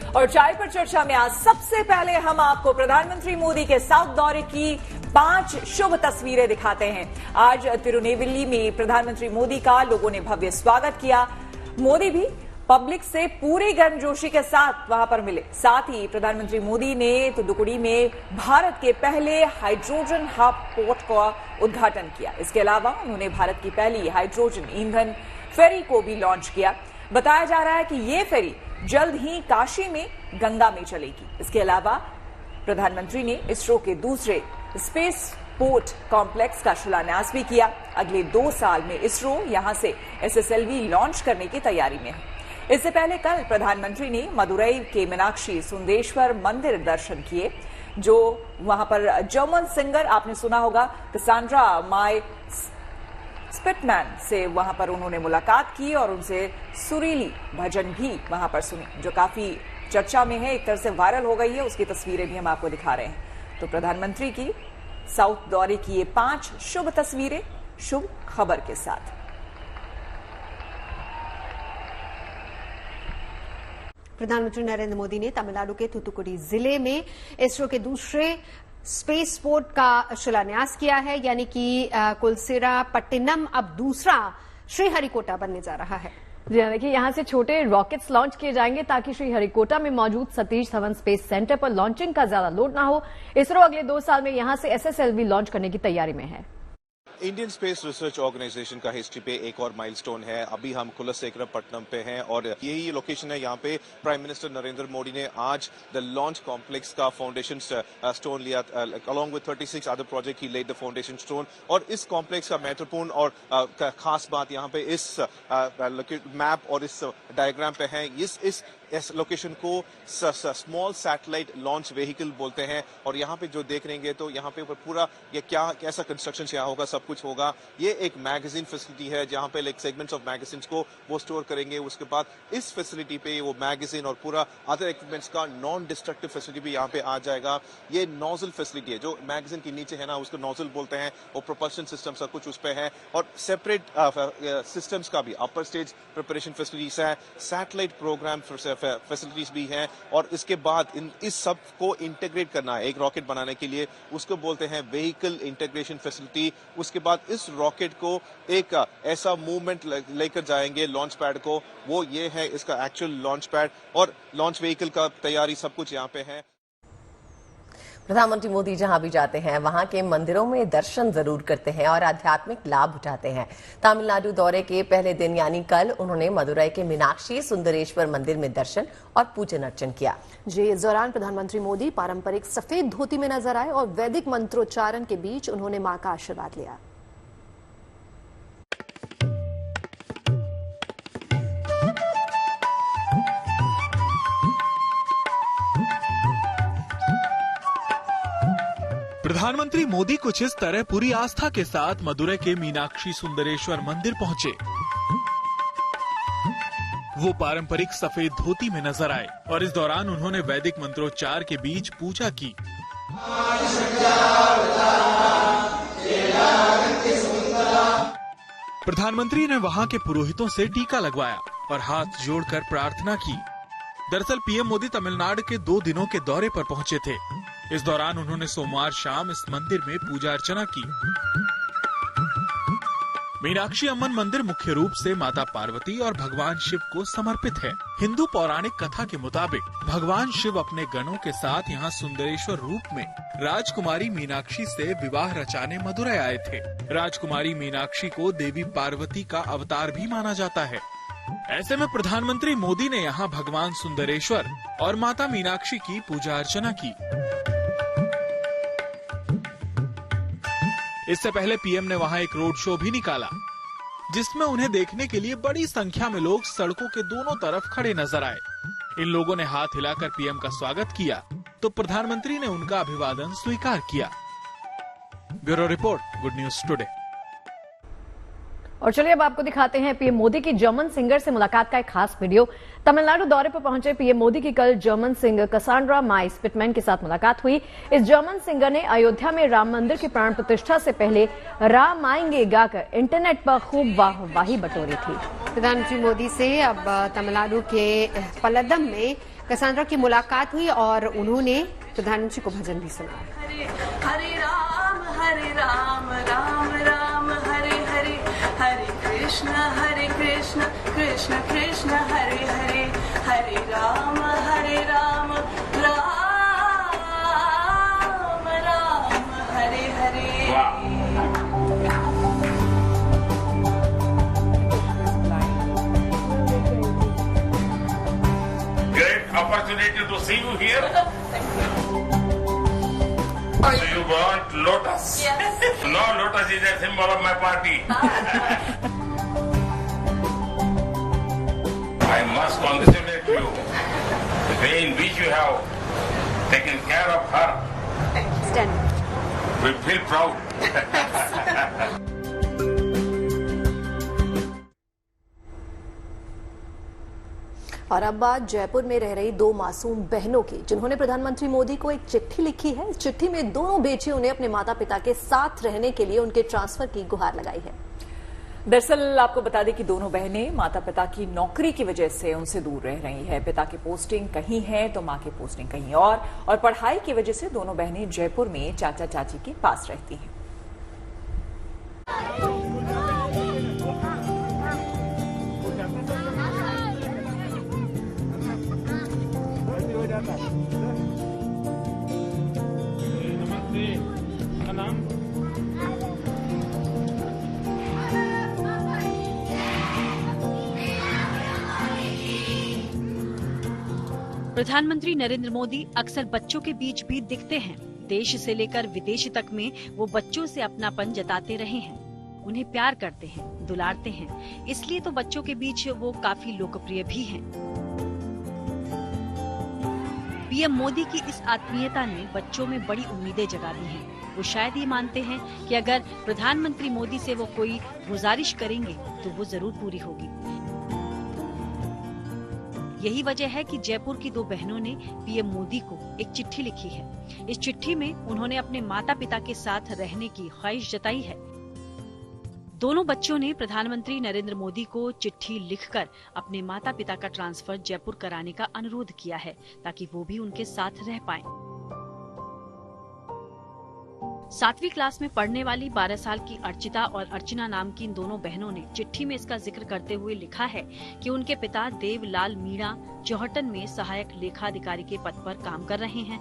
और चाय पर चर्चा में आज सबसे पहले हम आपको प्रधानमंत्री मोदी के साउथ दौरे की 5 शुभ तस्वीरें दिखाते हैं। आज तिरुनेलवेली में प्रधानमंत्री मोदी का लोगों ने भव्य स्वागत किया। मोदी भी पब्लिक से पूरी गर्मजोशी के साथ वहां पर मिले। साथ ही प्रधानमंत्री मोदी ने तुतुकुड़ी में भारत के पहले हाइड्रोजन हब पोर्ट का उद्घाटन किया। इसके अलावा उन्होंने भारत की पहली हाइड्रोजन ईंधन फेरी को भी लॉन्च किया। बताया जा रहा है कि ये फेरी जल्द ही काशी में गंगा में चलेगी। इसके अलावा प्रधानमंत्री ने इसरो के दूसरे स्पेस पोर्ट कॉम्प्लेक्स का शिलान्यास भी किया। अगले 2 साल में इसरो यहां से SSLV लॉन्च करने की तैयारी में है। इससे पहले कल प्रधानमंत्री ने मदुरई के मीनाक्षी सुंदरेश्वर मंदिर दर्शन किए, जो वहां पर जर्मन सिंगर आपने सुना होगा कसांड्रा माई स्पिटमैन से वहां पर उन्होंने मुलाकात की और उनसे सुरीली भजन भी वहां पर सुनी, जो काफी चर्चा में है, एक तरह से वायरल हो गई है। उसकी तस्वीरें भी हम आपको दिखा रहे हैं। तो प्रधानमंत्री की साउथ दौरे की ये 5 शुभ तस्वीरें शुभ खबर के साथ। प्रधानमंत्री नरेंद्र मोदी ने तमिलनाडु के थूथुकुडी जिले में इसरो के दूसरे स्पेस पोर्ट का शिलान्यास किया है, यानी कि कुलसिरापट्टिनम अब दूसरा श्रीहरिकोटा बनने जा रहा है। जी हाँ, देखिए यहाँ से छोटे रॉकेट्स लॉन्च किए जाएंगे ताकि श्रीहरिकोटा में मौजूद सतीश धवन स्पेस सेंटर पर लॉन्चिंग का ज्यादा लोड ना हो। इसरो अगले 2 साल में यहाँ से SSLV लॉन्च करने की तैयारी में है। इंडियन स्पेस रिसर्च ऑर्गेनाइजेशन का हिस्ट्री पे एक और माइलस्टोन है। अभी हम कुलशेखरपट्टनम पे हैं और यही लोकेशन है। यहाँ पे प्राइम मिनिस्टर नरेंद्र मोदी ने आज द लॉन्च कॉम्प्लेक्स का फाउंडेशन स्टोन लिया। Along with 36 other project he laid the foundation stone. और इस कॉम्प्लेक्स का महत्वपूर्ण और खास बात यहाँ पे इस मैप और इस डायग्राम पे है। इस लोकेशन को स्मॉल सैटेलाइट लॉन्च व्हीकल बोलते हैं। और यहाँ पे जो देख रहेंगे तो यहाँ पे पूरा ये कैसा कंस्ट्रक्शन यहाँ होगा, सब कुछ होगा। ये एक मैगजीन फैसिलिटी है जहाँ पे लाइक सेगमेंट्स ऑफ मैगजीन्स को वो स्टोर करेंगे। उसके बाद इस फैसिलिटी पे वो मैगजीन और पूरा अदर इक्विपमेंट्स का नॉन डिस्ट्रक्टिव फैसिलिटी भी यहाँ पे आ जाएगा। ये नोजल फैसिलिटी है जो मैगजीन के नीचे है ना, उसको नोजल बोलते हैं। और प्रोपल्शन सिस्टम सब कुछ उस पे है और सेपरेट सिस्टम्स का भी अपर स्टेज प्रिपरेशन फैसिलिटीज है, सैटेलाइट प्रोग्राम फैसिलिटीज भी हैं। और इसके बाद इस सब को इंटीग्रेट करना है एक रॉकेट बनाने के लिए, उसको बोलते हैं व्हीकल इंटीग्रेशन फैसिलिटी। उसके बाद इस रॉकेट को एक ऐसा मूवमेंट लेकर जाएंगे लॉन्च पैड को, वो ये है इसका एक्चुअल लॉन्च पैड और लॉन्च व्हीकल का तैयारी सब कुछ यहाँ पे है। प्रधानमंत्री मोदी जहां भी जाते हैं वहां के मंदिरों में दर्शन जरूर करते हैं और आध्यात्मिक लाभ उठाते हैं। तमिलनाडु दौरे के पहले दिन यानी कल उन्होंने मदुरई के मीनाक्षी सुंदरेश्वर मंदिर में दर्शन और पूजन अर्चन किया। जी, इस दौरान प्रधानमंत्री मोदी पारंपरिक सफेद धोती में नजर आए और वैदिक मंत्रोच्चारण के बीच उन्होंने मां का आशीर्वाद लिया। प्रधानमंत्री मोदी कुछ इस तरह पूरी आस्था के साथ मदुरई के मीनाक्षी सुंदरेश्वर मंदिर पहुंचे। वो पारंपरिक सफेद धोती में नजर आए और इस दौरान उन्होंने वैदिक मंत्रोच्चार के बीच पूजा की। प्रधानमंत्री ने वहां के पुरोहितों से टीका लगवाया और हाथ जोड़कर प्रार्थना की। दरअसल पीएम मोदी तमिलनाडु के 2 दिनों के दौरे पर पहुंचे थे। इस दौरान उन्होंने सोमवार शाम इस मंदिर में पूजा अर्चना की। मीनाक्षी अम्मन मंदिर मुख्य रूप से माता पार्वती और भगवान शिव को समर्पित है। हिंदू पौराणिक कथा के मुताबिक भगवान शिव अपने गणों के साथ यहाँ सुंदरेश्वर रूप में राजकुमारी मीनाक्षी से विवाह रचाने मदुरई आए थे। राजकुमारी मीनाक्षी को देवी पार्वती का अवतार भी माना जाता है। ऐसे में प्रधानमंत्री मोदी ने यहाँ भगवान सुंदरेश्वर और माता मीनाक्षी की पूजा अर्चना की। इससे पहले पीएम ने वहां एक रोड शो भी निकाला, जिसमें उन्हें देखने के लिए बड़ी संख्या में लोग सड़कों के दोनों तरफ खड़े नजर आए। इन लोगों ने हाथ हिलाकर पीएम का स्वागत किया तो प्रधानमंत्री ने उनका अभिवादन स्वीकार किया। Bureau report, good news today. और चलिए अब आपको दिखाते हैं पीएम मोदी की जर्मन सिंगर से मुलाकात का एक खास वीडियो। तमिलनाडु दौरे पर पहुंचे पीएम मोदी की कल जर्मन सिंगर कसांड्रा माई स्पिटमैन के साथ मुलाकात हुई। इस जर्मन सिंगर ने अयोध्या में राम मंदिर की प्राण प्रतिष्ठा से पहले राम आएंगे गाकर इंटरनेट पर खूब वाहवाही बटोरी थी। प्रधानमंत्री मोदी से अब तमिलनाडु के पल्लदम में कसांड्रा की मुलाकात हुई और उन्होंने प्रधानमंत्री को भजन भी सुनाया। हरे राम राम राम हरे हरे, हरे कृष्ण कृष्ण कृष्ण हरे हरे, हरे Ram Ram Ram Hare Hare. Great opportunity to see you here. So you want lotus? Yes. No, lotus is a symbol of my party. I must congratulate you. The way in which you have taken care of her. Stand. We feel proud. और अब बात जयपुर में रह रही दो मासूम बहनों की, जिन्होंने प्रधानमंत्री मोदी को एक चिट्ठी लिखी है। इस चिट्ठी में दोनों बेटियों ने अपने माता पिता के साथ रहने के लिए उनके ट्रांसफर की गुहार लगाई है। दरअसल आपको बता दें कि दोनों बहनें माता पिता की नौकरी की वजह से उनसे दूर रह रही है। पिता की पोस्टिंग कहीं है तो मां की पोस्टिंग कहीं और पढ़ाई की वजह से दोनों बहनें जयपुर में चाचा चाची के पास रहती हैं। प्रधानमंत्री नरेंद्र मोदी अक्सर बच्चों के बीच भी दिखते हैं। देश से लेकर विदेश तक में वो बच्चों से अपनापन जताते रहे हैं, उन्हें प्यार करते हैं, दुलारते हैं। इसलिए तो बच्चों के बीच वो काफी लोकप्रिय भी हैं। पीएम मोदी की इस आत्मीयता ने बच्चों में बड़ी उम्मीदें जगा दी हैं। वो शायद ये मानते हैं कि अगर प्रधानमंत्री मोदी से वो कोई गुजारिश करेंगे तो वो जरूर पूरी होगी। यही वजह है कि जयपुर की दो बहनों ने पीएम मोदी को एक चिट्ठी लिखी है। इस चिट्ठी में उन्होंने अपने माता पिता के साथ रहने की ख्वाहिश जताई है। दोनों बच्चों ने प्रधानमंत्री नरेंद्र मोदी को चिट्ठी लिखकर अपने माता पिता का ट्रांसफर जयपुर कराने का अनुरोध किया है, ताकि वो भी उनके साथ रह पाएं। 7वीं क्लास में पढ़ने वाली 12 साल की अर्चिता और अर्चना नाम की इन दोनों बहनों ने चिट्ठी में इसका जिक्र करते हुए लिखा है कि उनके पिता देवलाल मीणा चौहटन में सहायक लेखाधिकारी के पद पर काम कर रहे हैं,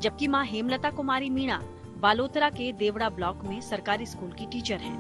जबकि मां हेमलता कुमारी मीणा बालोतरा के देवड़ा ब्लॉक में सरकारी स्कूल की टीचर हैं।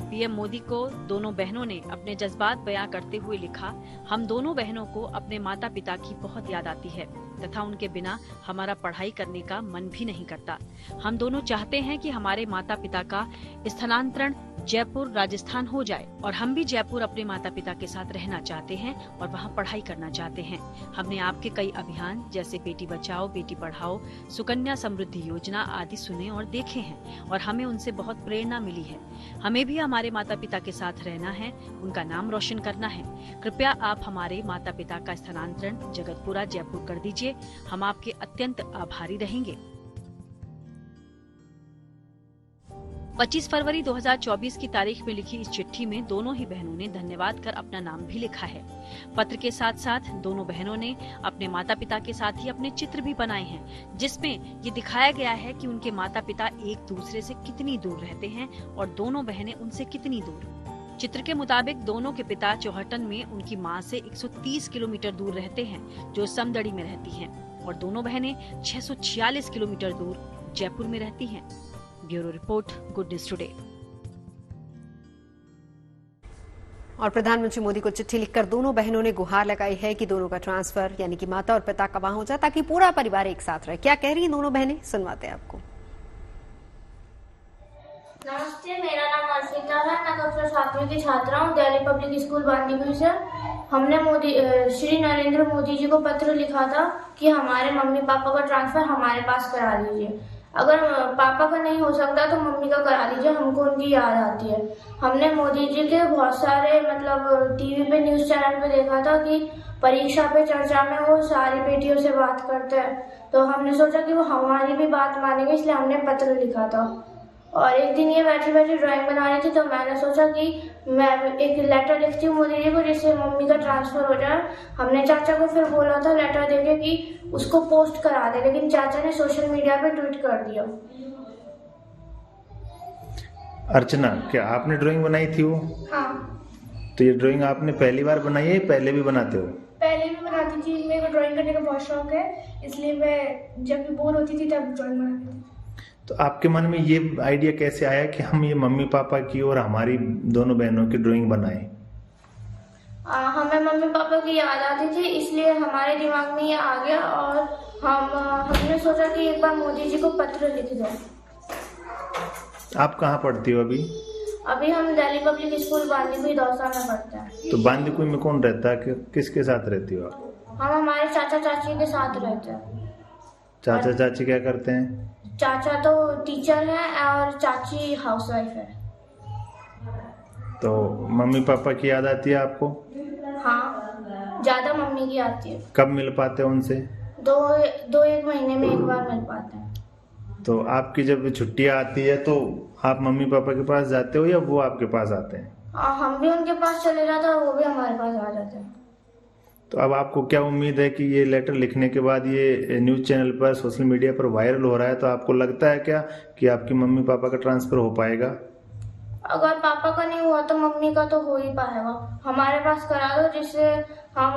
पीएम मोदी को दोनों बहनों ने अपने जज्बात बयां करते हुए लिखा, हम दोनों बहनों को अपने माता पिता की बहुत याद आती है तथा उनके बिना हमारा पढ़ाई करने का मन भी नहीं करता। हम दोनों चाहते हैं कि हमारे माता पिता का स्थानांतरण जयपुर राजस्थान हो जाए और हम भी जयपुर अपने माता पिता के साथ रहना चाहते हैं और वहाँ पढ़ाई करना चाहते हैं। हमने आपके कई अभियान जैसे बेटी बचाओ बेटी पढ़ाओ, सुकन्या समृद्धि योजना आदि सुने और देखे हैं और हमें उनसे बहुत प्रेरणा मिली है। हमें भी हमारे माता पिता के साथ रहना है, उनका नाम रोशन करना है। कृपया आप हमारे माता पिता का स्थानांतरण जगतपुरा जयपुर कर दीजिए, हम आपके अत्यंत आभारी रहेंगे। 25 फरवरी 2024 की तारीख में लिखी इस चिट्ठी में दोनों ही बहनों ने धन्यवाद कर अपना नाम भी लिखा है। पत्र के साथ साथ दोनों बहनों ने अपने माता पिता के साथ ही अपने चित्र भी बनाए हैं, जिसमें ये दिखाया गया है कि उनके माता पिता एक दूसरे से कितनी दूर रहते हैं और दोनों बहनें उनसे कितनी दूर। चित्र के मुताबिक दोनों के पिता चौहटन में उनकी मां से 130 किलोमीटर दूर रहते हैं, जो समदड़ी में रहती हैं, और दोनों बहनें 646 किलोमीटर दूर जयपुर में रहती हैं। Bureau report, good news today. और प्रधानमंत्री मोदी को चिट्ठी लिखकर दोनों बहनों ने गुहार लगाई है कि दोनों का ट्रांसफर यानी कि माता और पिता का वहां हो जाए, ताकि पूरा परिवार एक साथ रहे। क्या कह रही हैं दोनों बहनें, सुनवाते हैं आपको। नमस्ते, मेरा नाम अर्पिता है। मैं कक्षा 7वीं की छात्रा हूँ, दिल्ली पब्लिक स्कूल बांदीपुर से। हमने श्री नरेंद्र मोदी जी को पत्र लिखा था कि हमारे मम्मी पापा का ट्रांसफर हमारे पास करा दीजिए। अगर पापा का नहीं हो सकता तो मम्मी का करा दीजिए, हमको उनकी याद आती है। हमने मोदी जी के बहुत सारे टीवी पे न्यूज चैनल पे देखा था कि परीक्षा पे चर्चा में वो सारी बेटियों से बात करते हैं, तो हमने सोचा कि वो हमारी भी बात मानेंगे, इसलिए हमने पत्र लिखा था। और एक दिन ये बैठी बैठी ड्राइंग बना रही थी, तो मैंने सोचा कि मैं एक लेटर लिखती हूँ मोदी जी को जिससे मम्मी का ट्रांसफर हो जाए। हमने चाचा को फिर बोला था लेटर देके कि उसको पोस्ट करा दे, लेकिन चाचा ने सोशल मीडिया पे ट्वीट कर दिया। अर्चना, क्या आपने ड्राइंग बनाई थी वो? हाँ। तो ये ड्राइंग आपने पहली बार बनाई है, पहले भी बनाते हो? पहले भी बनाती थी, मेरे को ड्राइंग करने का बहुत शौक है, इसलिए मैं जब भी बोर होती थी तब ड्राइंग बनाती थी। तो आपके मन में ये आइडिया कैसे आया कि हम ये मम्मी पापा की और हमारी दोनों बहनों की ड्राइंग बनाएं? हमें मम्मी पापा की याद आती थी, इसलिए हमारे दिमाग में ये आ गया और हमने सोचा कि एक बार मोदी जी को पत्र लिख दो। आप कहाँ पढ़ती हो अभी? अभी हम दिल्ली पब्लिक स्कूल बांदीकुई दौसा में पढ़ते हैं। तो बांदीकुई में कौन रहता है, किसके साथ रहती हो आप? हम हमारे चाचा चाची के साथ रहते हैं। चाचा चाची क्या करते हैं? चाचा तो टीचर है और चाची हाउसवाइफ है। तो मम्मी पापा की याद आती है आपको? हाँ, ज्यादा मम्मी की आती है। कब मिल पाते हैं उनसे? दो एक महीने में एक बार मिल पाते हैं। तो आपकी जब छुट्टियां आती है तो आप मम्मी पापा के पास जाते हो या वो आपके पास आते हैं? हम भी उनके पास चले जाते हैं और वो भी हमारे पास आ जाते हैं। तो अब आपको क्या उम्मीद है कि ये लेटर लिखने के बाद ये न्यूज चैनल पर, सोशल मीडिया पर वायरल हो रहा है, तो आपको लगता है क्या कि आपकी मम्मी पापा का ट्रांसफर हो पाएगा? अगर पापा का नहीं हुआ तो मम्मी का तो हो ही पाएगा। हमारे पास करा दो, जिससे हम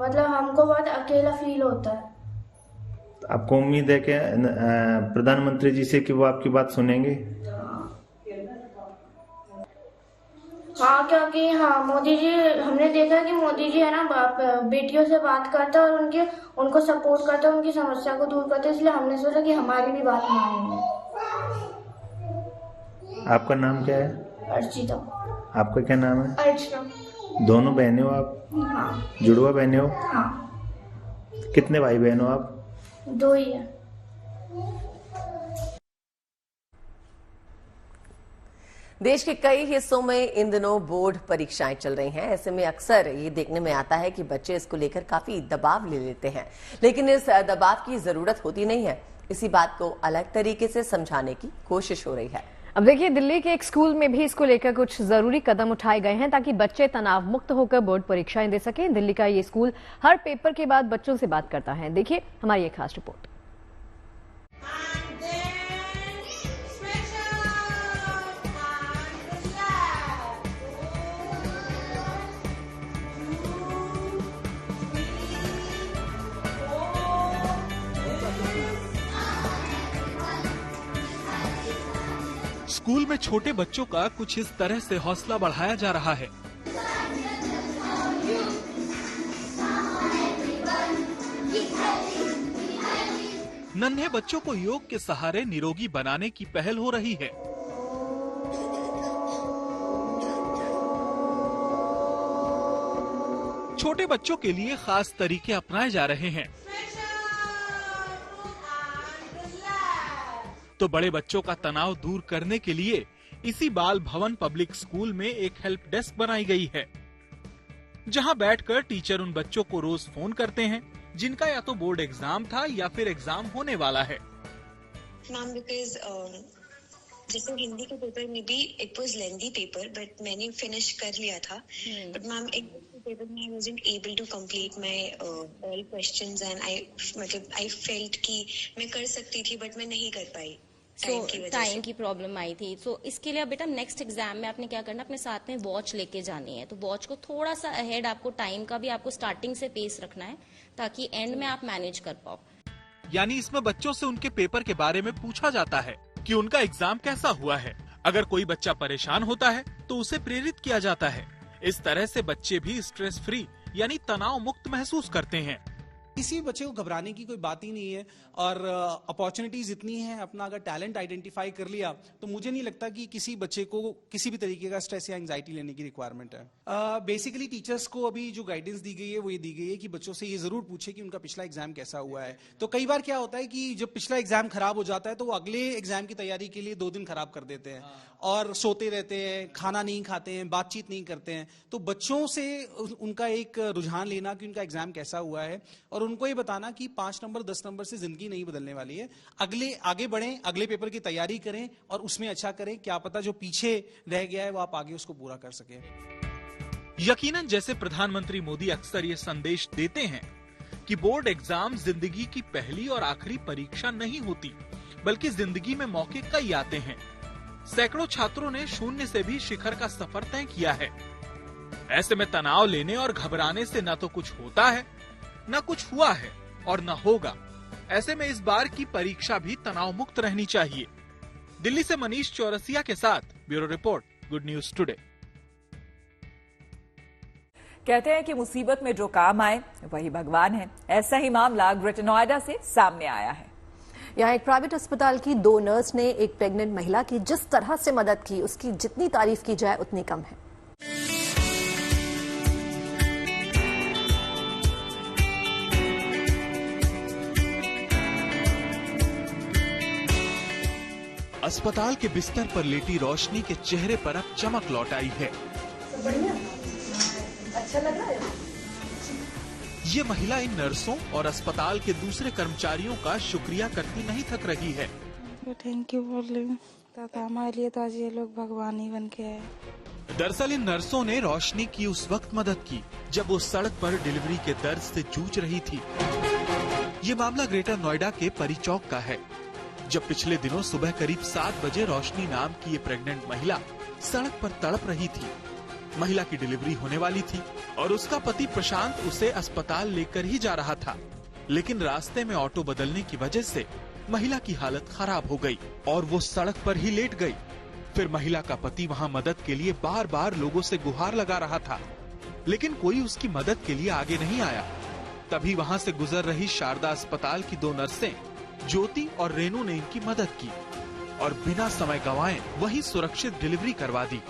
मतलब हमको बहुत अकेला फील होता है। आपको उम्मीद है कि प्रधानमंत्री जी से कि वो आपकी बात सुनेंगे? हाँ, क्योंकि मोदी जी, हमने देखा कि मोदी जी है ना बेटियों से बात करते हैं और उनको सपोर्ट करते हैं, उनकी समस्या को दूर करते हैं, इसलिए हमने सोचा कि हमारी भी बात मानेंगे। आपका नाम क्या है? अर्चिता। आपका क्या नाम है? अर्चना। दोनों बहनें हो आप? हाँ। जुड़वा बहनें हो? हाँ। कितने भाई बहन हो आप? 2 ही है। देश के कई हिस्सों में इन दिनों बोर्ड परीक्षाएं चल रही हैं। ऐसे में अक्सर ये देखने में आता है कि बच्चे इसको लेकर काफी दबाव ले लेते हैं, लेकिन इस दबाव की जरूरत होती नहीं है। इसी बात को अलग तरीके से समझाने की कोशिश हो रही है। अब देखिए, दिल्ली के एक स्कूल में भी इसको लेकर कुछ जरूरी कदम उठाए गए हैं ताकि बच्चे तनाव मुक्त होकर बोर्ड परीक्षाएं दे सकें। दिल्ली का ये स्कूल हर पेपर के बाद बच्चों से बात करता है। देखिए हमारी एक खास रिपोर्ट। स्कूल में छोटे बच्चों का कुछ इस तरह से हौसला बढ़ाया जा रहा है। नन्हे बच्चों को योग के सहारे निरोगी बनाने की पहल हो रही है। छोटे बच्चों के लिए खास तरीके अपनाए जा रहे हैं। तो बड़े बच्चों का तनाव दूर करने के लिए इसी बाल भवन पब्लिक स्कूल में एक हेल्प डेस्क बनाई गई है, जहां बैठकर टीचर उन बच्चों को रोज फोन करते हैं जिनका या तो बोर्ड एग्जाम था या फिर एग्जाम होने वाला है। मैम, बिकॉज जैसे हिंदी के पेपर में भी it was lengthy paper, but मैंने फिनिश कर लिया था। बट मैम, एक पेपर में I wasn't able to complete my all questions and I felt कि मैं कर सकती थी बट मैं नहीं कर पाई। टाइम की प्रॉब्लम आई थी। सो इसके लिए बेटा नेक्स्ट एग्जाम में आपने क्या करना, अपने साथ में वॉच लेके जानी है। तो वॉच को थोड़ा सा अहेड, आपको टाइम का भी आपको स्टार्टिंग से पेस रखना है ताकि एंड में आप मैनेज कर पाओ। यानी इसमें बच्चों से उनके पेपर के बारे में पूछा जाता है कि उनका एग्जाम कैसा हुआ है। अगर कोई बच्चा परेशान होता है तो उसे प्रेरित किया जाता है। इस तरह से बच्चे भी स्ट्रेस फ्री यानी तनाव मुक्त महसूस करते हैं। किसी बच्चे को घबराने की कोई बात ही नहीं है और अपॉर्चुनिटीज इतनी हैं। अपना अगर टैलेंट आइडेंटिफाई कर लिया तो मुझे नहीं लगता कि किसी बच्चे को किसी भी तरीके का स्ट्रेस या एंजाइटी लेने की रिक्वायरमेंट है। बेसिकली टीचर्स को अभी जो गाइडेंस दी गई है वो ये दी गई है कि बच्चों से ये जरूर पूछे कि उनका पिछला एग्जाम कैसा हुआ है। तो कई बार क्या होता है कि जब पिछला एग्जाम खराब हो जाता है तो वो अगले एग्जाम की तैयारी के लिए 2 दिन खराब कर देते हैं और सोते रहते हैं, खाना नहीं खाते हैं, बातचीत नहीं करते हैं। तो बच्चों से उनका एक रुझान लेना कि उनका एग्जाम कैसा हुआ है और उनको ये बताना कि 5 नंबर 10 नंबर से जिंदगी नहीं बदलने वाली है। आगे बढ़ें, अगले पेपर की तैयारी करें और उसमें अच्छा करें। क्या पता जो पीछे रह गया है वो आप आगे उसको पूरा कर सकें। यकीनन जैसे प्रधानमंत्री मोदी अक्सर ये संदेश देते हैं कि बोर्ड एग्जाम जिंदगी की पहली और आखिरी परीक्षा नहीं होती, बल्कि जिंदगी में मौके कई आते हैं। सैकड़ों छात्रों ने शून्य से भी शिखर का सफर तय किया है। ऐसे में तनाव लेने और घबराने से न तो कुछ होता है, न कुछ हुआ है और न होगा। ऐसे में इस बार की परीक्षा भी तनाव मुक्त रहनी चाहिए। दिल्ली से मनीष चौरसिया के साथ bureau report, good news today. कहते हैं कि मुसीबत में जो काम आए वही भगवान है। ऐसा ही मामला ग्रेटर नोएडा से सामने आया है। यहाँ एक प्राइवेट अस्पताल की 2 नर्स ने एक प्रेग्नेंट महिला की जिस तरह से मदद की, उसकी जितनी तारीफ की जाए उतनी कम है। अस्पताल के बिस्तर पर लेटी रोशनी के चेहरे पर अब चमक लौट आई है। अच्छा लग रहा है। ये महिला इन नर्सों और अस्पताल के दूसरे कर्मचारियों का शुक्रिया करती नहीं थक रही है। थैंक यू बोल रही हूँ, हमारे लिए तो आज ये लोग भगवान ही बन के आए। दरअसल इन नर्सों ने रोशनी की उस वक्त मदद की जब वो सड़क पर डिलीवरी के दर्द से जूझ रही थी। ये मामला ग्रेटर नोएडा के परी चौक का है, जब पिछले दिनों सुबह करीब 7 बजे रोशनी नाम की ये प्रेग्नेंट महिला सड़क पर तड़प रही थी। महिला की डिलीवरी होने वाली थी और उसका पति प्रशांत उसे अस्पताल लेकर ही जा रहा था, लेकिन रास्ते में ऑटो बदलने की वजह से महिला की हालत खराब हो गई और वो सड़क पर ही लेट गई। फिर महिला का पति वहाँ मदद के लिए बार बार लोगों से गुहार लगा रहा था, लेकिन कोई उसकी मदद के लिए आगे नहीं आया। तभी वहाँ से गुजर रही शारदा अस्पताल की 2 नर्सें ज्योति और रेनू ने इनकी मदद की और बिना समय गंवाए वहीं सुरक्षित डिलीवरी करवा दी।